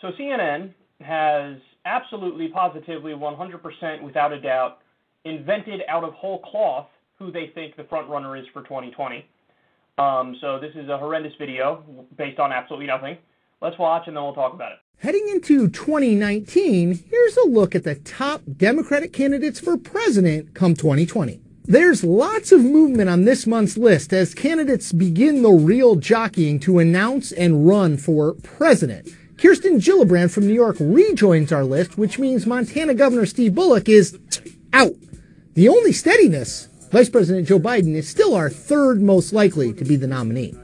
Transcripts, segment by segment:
So CNN has absolutely, positively, 100% without a doubt invented out of whole cloth who they think the front runner is for 2020. So this is a horrendous video based on absolutely nothing. Let's watch and then we'll talk about it. Heading into 2019, here's a look at the top Democratic candidates for president come 2020. There's lots of movement on this month's list as candidates begin the real jockeying to announce and run for president. Kirsten Gillibrand from New York rejoins our list, which means Montana Governor Steve Bullock is out. The only steadiness, Vice President Joe Biden is still our third most likely to be the nominee.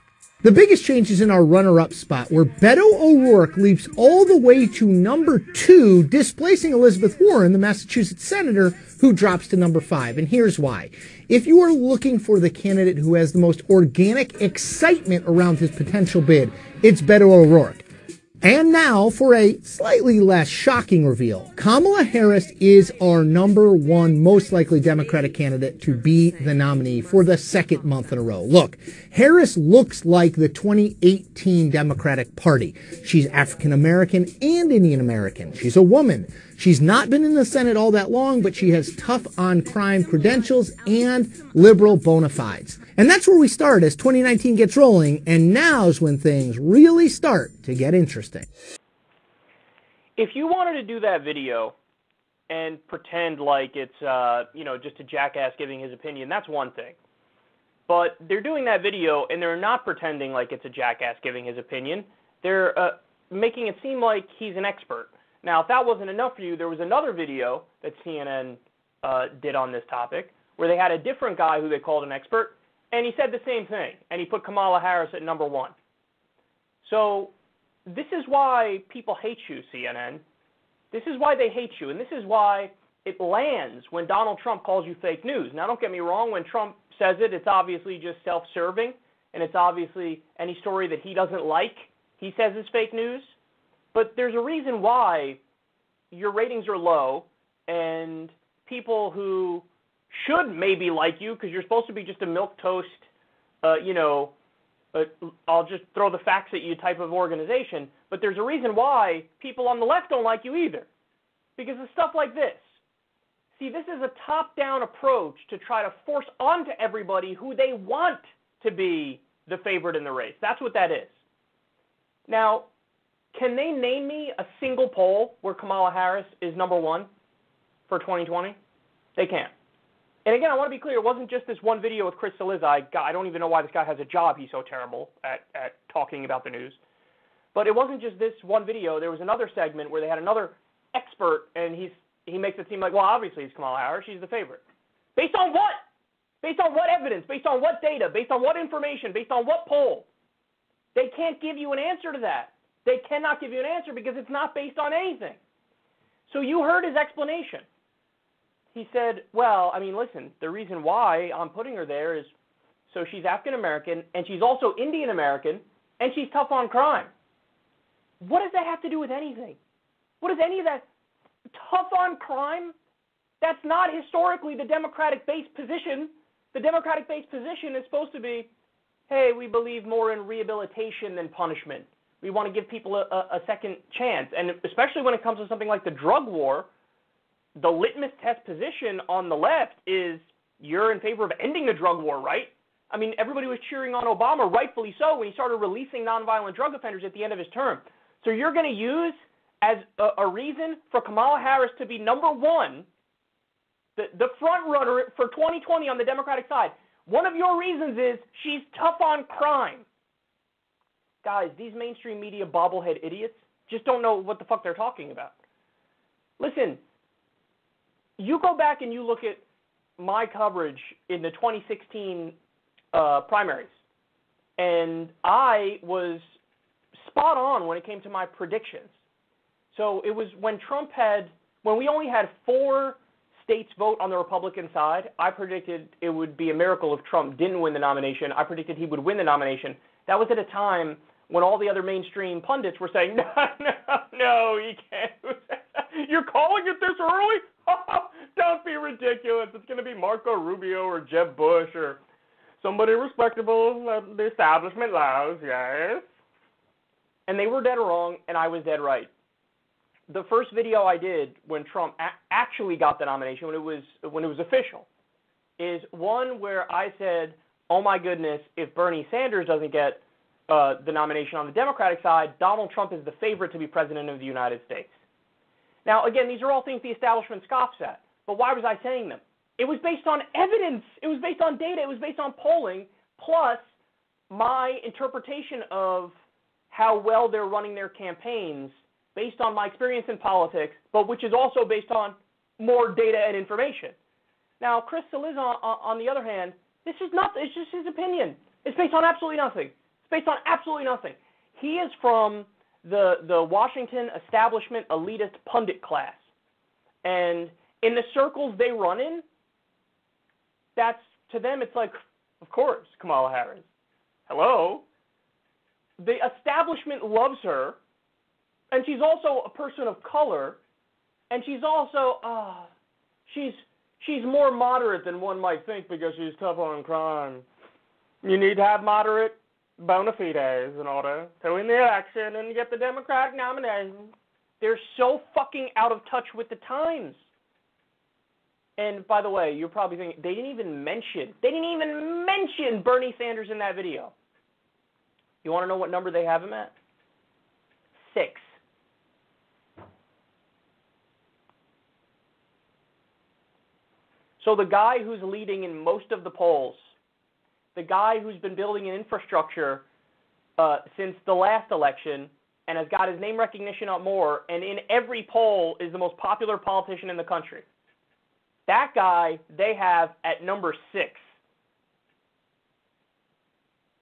The biggest change is in our runner-up spot, where Beto O'Rourke leaps all the way to number 2, displacing Elizabeth Warren, the Massachusetts senator, who drops to number 5. And here's why. If you are looking for the candidate who has the most organic excitement around his potential bid, it's Beto O'Rourke. And now for a slightly less shocking reveal. Kamala Harris is our number 1 most likely Democratic candidate to be the nominee for the second month in a row. Look, Harris looks like the 2018 Democratic Party. She's African American and Indian American. She's a woman. She's not been in the Senate all that long, but she has tough on crime credentials and liberal bona fides. And that's where we start as 2019 gets rolling, and now's when things really start to get interesting. If you wanted to do that video and pretend like it's, just a jackass giving his opinion, that's one thing. But they're doing that video, and they're not pretending like it's a jackass giving his opinion. They're making it seem like he's an expert. Now, if that wasn't enough for you, there was another video that CNN did on this topic where they had a different guy who they called an expert, and he said the same thing, and he put Kamala Harris at number 1. So this is why people hate you, CNN. This is why they hate you, and this is why it lands when Donald Trump calls you fake news. Now, don't get me wrong. When Trump says it, it's obviously just self-serving, and it's obviously any story that he doesn't like, he says is fake news. But there's a reason why your ratings are low, and people who should maybe like you because you're supposed to be just a milquetoast, I'll just throw the facts at you type of organization. But there's a reason why people on the left don't like you either, because of stuff like this. See, this is a top-down approach to try to force onto everybody who they want to be the favorite in the race. That's what that is. Now, can they name me a single poll where Kamala Harris is number 1 for 2020? They can't. And again, I want to be clear, it wasn't just this one video with Chris Cillizza. I don't even know why this guy has a job. He's so terrible at talking about the news. But it wasn't just this one video. There was another segment where they had another expert, and he makes it seem like, well, obviously it's Kamala Harris. She's the favorite. Based on what? Based on what evidence? Based on what data? Based on what information? Based on what poll? They can't give you an answer to that. They cannot give you an answer because it's not based on anything. So you heard his explanation. He said, well, I mean, listen, the reason why I'm putting her there is so she's African American and she's also Indian American and she's tough on crime. What does that have to do with anything? What is any of that? Tough on crime? That's not historically the Democratic-based position. The Democratic-based position is supposed to be, hey, we believe more in rehabilitation than punishment. We want to give people a second chance. And especially when it comes to something like the drug war, the litmus test position on the left is you're in favor of ending the drug war, right? I mean, everybody was cheering on Obama, rightfully so, when he started releasing nonviolent drug offenders at the end of his term. So you're going to use as a reason for Kamala Harris to be number 1, the front runner for 2020 on the Democratic side. One of your reasons is she's tough on crime. Guys, these mainstream media bobblehead idiots just don't know what the fuck they're talking about. Listen, you go back and you look at my coverage in the 2016 primaries, and I was spot on when it came to my predictions. So it was when when we only had 4 states vote on the Republican side, I predicted it would be a miracle if Trump didn't win the nomination. I predicted he would win the nomination. That was at a time when all the other mainstream pundits were saying, no, you can't. You're calling it this early? Don't be ridiculous. It's going to be Marco Rubio or Jeb Bush or somebody respectable the establishment allows, yes. And they were dead wrong, and I was dead right. the first video I did when Trump actually got the nomination, when it was official, is one where I said, oh my goodness, if Bernie Sanders doesn't get the nomination on the Democratic side, Donald Trump is the favorite to be president of the United States. Now, again, these are all things the establishment scoffs at, but why was I saying them? It was based on evidence. It was based on data. It was based on polling, plus my interpretation of how well they're running their campaigns based on my experience in politics, but which is also based on more data and information. Now, Chris Cillizza, on the other hand, this is not, it's just his opinion. It's based on absolutely nothing. It's based on absolutely nothing. He is from the Washington establishment elitist pundit class. And in the circles they run in, that's, to them, it's like, of course, Kamala Harris. Hello? The establishment loves her, and she's also a person of color, and she's also, she's more moderate than one might think because she's tough on crime. You need to have moderate bona fides in order to win the election and get the Democratic nomination. They're so fucking out of touch with the times. And by the way, you're probably thinking, they didn't even mention Bernie Sanders in that video. You want to know what number they have him at? 6. So the guy who's leading in most of the polls, the guy who's been building an infrastructure since the last election and has got his name recognition up more, and in every poll is the most popular politician in the country. That guy they have at number 6.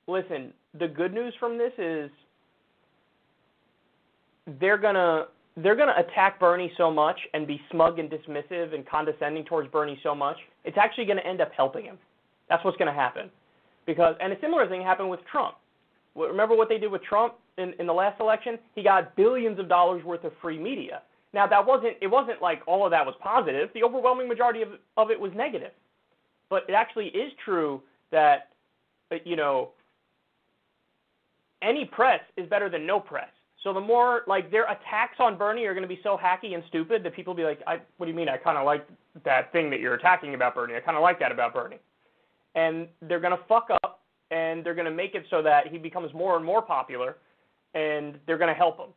Listen, the good news from this is they're gonna attack Bernie so much and be smug and dismissive and condescending towards Bernie so much, it's actually going to end up helping him. That's what's going to happen. And a similar thing happened with Trump. Remember what they did with Trump in the last election? He got billions of dollars worth of free media. Now, it wasn't like all of that was positive. The overwhelming majority of it was negative. But it actually is true that, any press is better than no press. So the more, their attacks on Bernie are going to be so hacky and stupid that people will be like, what do you mean? I kind of like that thing that you're attacking about Bernie. I kind of like that about Bernie. And they're going to fuck up, and they're going to make it so that he becomes more and more popular, and they're going to help him.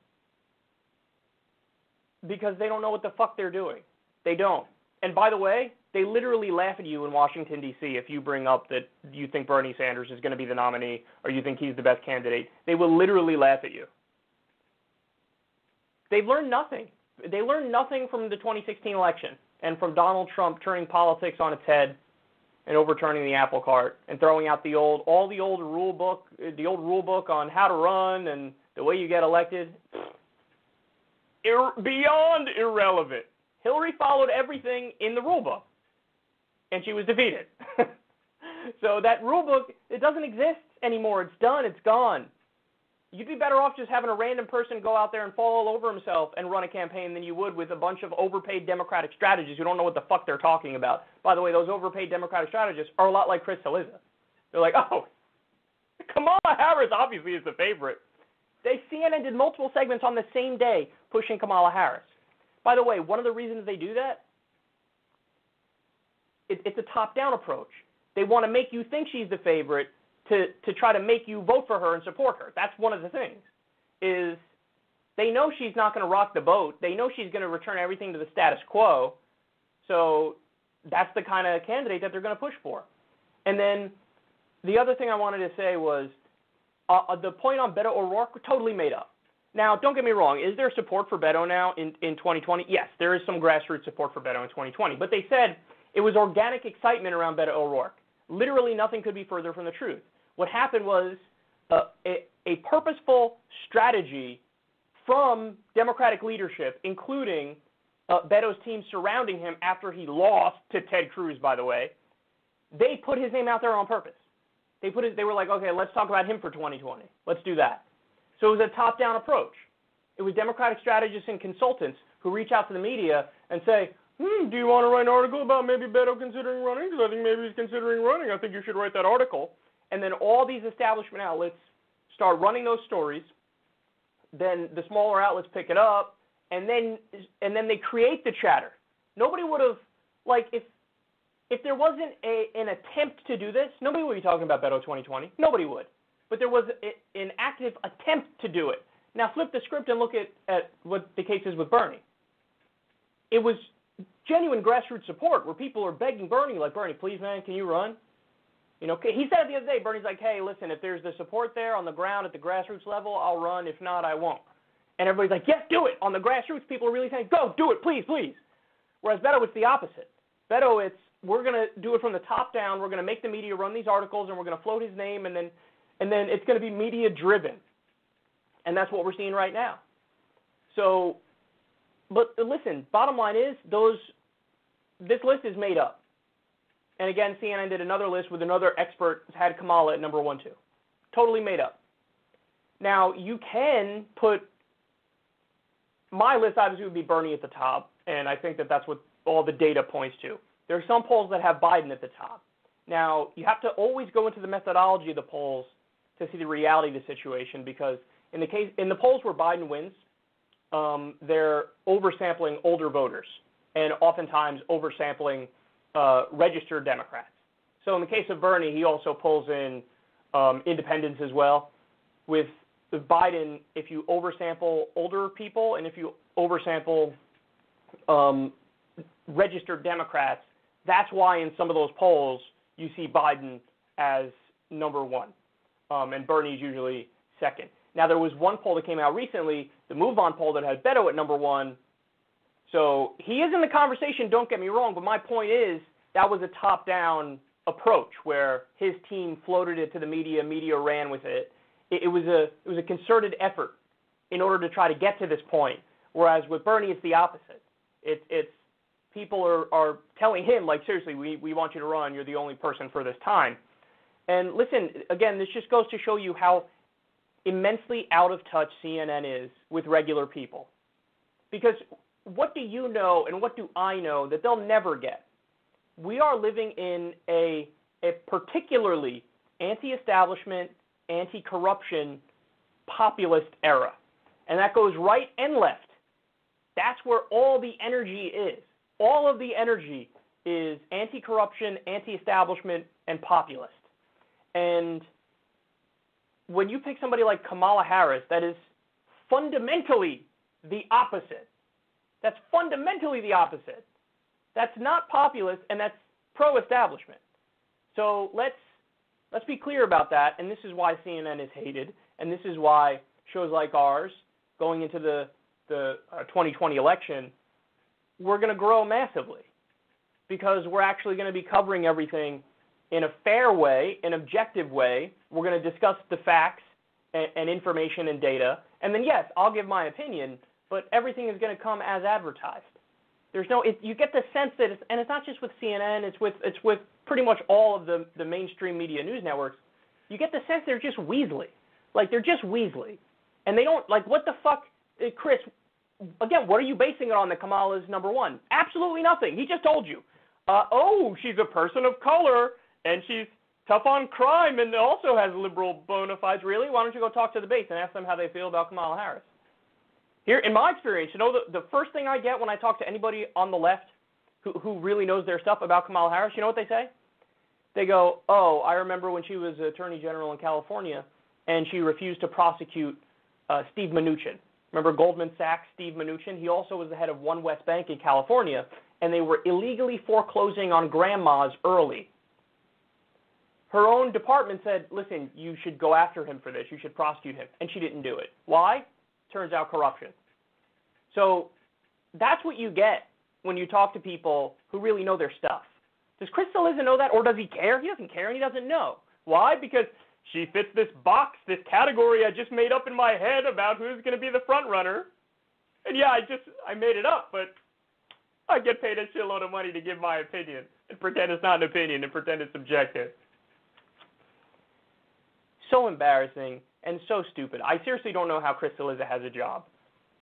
Because they don't know what the fuck they're doing. They don't. And by the way, they literally laugh at you in Washington, D.C. if you bring up that you think Bernie Sanders is going to be the nominee or you think he's the best candidate. They will literally laugh at you. They've learned nothing. They learned nothing from the 2016 election and from Donald Trump turning politics on its head and overturning the apple cart and throwing out the old rule book on how to run and the way you get elected. Beyond irrelevant. Hillary followed everything in the rule book, and she was defeated. So that rule book, it doesn't exist anymore. It's done. It's gone. You'd be better off just having a random person go out there and fall all over himself and run a campaign than you would with a bunch of overpaid Democratic strategists who don't know what the fuck they're talking about. By the way, those overpaid Democratic strategists are a lot like Chris Cillizza. They're like, oh, Kamala Harris obviously is the favorite. CNN did multiple segments on the same day pushing Kamala Harris. By the way, one of the reasons they do that, it's a top-down approach. They want to make you think she's the favorite to try to make you vote for her and support her. That's one of the things, is they know she's not going to rock the boat. They know she's going to return everything to the status quo. So that's the kind of candidate that they're going to push for. And then the other thing I wanted to say was the point on Beto O'Rourke, totally made up. Now, don't get me wrong. Is there support for Beto now in 2020? Yes, there is some grassroots support for Beto in 2020. But they said it was organic excitement around Beto O'Rourke. Literally nothing could be further from the truth. What happened was a purposeful strategy from Democratic leadership, including Beto's team surrounding him after he lost to Ted Cruz, by the way. They put his name out there on purpose. They were like, okay, let's talk about him for 2020. Let's do that. So it was a top-down approach. It was Democratic strategists and consultants who reach out to the media and say, do you want to write an article about maybe Beto considering running? Because I think maybe he's considering running. I think you should write that article. And then all these establishment outlets start running those stories. Then the smaller outlets pick it up, and then they create the chatter. Nobody would have, like, if there wasn't an attempt to do this, nobody would be talking about Beto 2020. Nobody would. But there was an active attempt to do it. Now flip the script and look at what the case is with Bernie. It was genuine grassroots support where people are begging Bernie, like, Bernie, please, man, can you run? You know, he said it the other day, Bernie's like, hey, listen, if there's the support there on the ground at the grassroots level, I'll run. If not, I won't. And everybody's like, yes, do it. On the grassroots, people are really saying, go, do it, please, please. Whereas Beto, it's the opposite. Beto, we're going to do it from the top down. We're going to make the media run these articles, and we're going to float his name, and then it's going to be media-driven. And that's what we're seeing right now. So, but listen, bottom line is this list is made up. And again, CNN did another list with another expert, had Kamala at number 1, 2. Totally made up. Now, you can put my list, obviously, would be Bernie at the top, and I think that's what all the data points to. There are some polls that have Biden at the top. Now, you have to always go into the methodology of the polls to see the reality of the situation, because in the polls where Biden wins, they're oversampling older voters and oftentimes oversampling registered Democrats. So in the case of Bernie, he also pulls in independents as well. With Biden, if you oversample older people and if you oversample registered Democrats, that's why in some of those polls you see Biden as number 1, and Bernie's usually second. Now, there was one poll that came out recently, the Move On poll, that had Beto at number 1. So he is in the conversation, don't get me wrong, but my point is that was a top-down approach where his team floated it to the media ran with it. It was a concerted effort in order to try to get to this point, whereas with Bernie, it's the opposite. It's people are telling him, like, seriously, we want you to run. You're the only person for this time. And listen, again, this just goes to show you how immensely out of touch CNN is with regular people. Because what do you know and what do I know that they'll never get? We are living in a particularly anti-establishment, anti-corruption, populist era. And that goes right and left. That's where all the energy is. All of the energy is anti-corruption, anti-establishment, and populist. And when you pick somebody like Kamala Harris, that is fundamentally the opposite. That's fundamentally the opposite. That's not populist, and that's pro-establishment. So let's be clear about that, and this is why CNN is hated, and this is why shows like ours, going into the 2020 election, we're going to grow massively, because we're actually going to be covering everything in a fair way, an objective way. We're going to discuss the facts and information and data. And then, yes, I'll give my opinion, but everything is going to come as advertised. You get the sense that it's not just with CNN, it's with pretty much all of the mainstream media news networks. You get the sense they're just Weasley. Like, they're just Weasley. And they don't, like, what the fuck, Chris, again, what are you basing it on that Kamala's number 1? Absolutely nothing. He just told you. She's a person of color, and she's tough on crime and also has liberal bona fides. Really? Why don't you go talk to the base and ask them how they feel about Kamala Harris? Here, in my experience, the first thing I get when I talk to anybody on the left who really knows their stuff about Kamala Harris, you know what they say? They go, I remember when she was Attorney General in California, and she refused to prosecute Steve Mnuchin. Remember Goldman Sachs, Steve Mnuchin? He also was the head of One West Bank in California, and they were illegally foreclosing on grandmas early. Her own department said, listen, you should go after him for this. You should prosecute him. And she didn't do it. Why? Turns out corruption. So that's what you get when you talk to people who really know their stuff. Does Chris Cillizza know that, or does he care? He doesn't care, and he doesn't know. Why? Because she fits this box, this category I just made up in my head about who's going to be the front runner. And yeah, I made it up, but I get paid a shitload of money to give my opinion and pretend it's not an opinion and pretend it's subjective. So embarrassing and so stupid. I seriously don't know how Chris Cillizza has a job.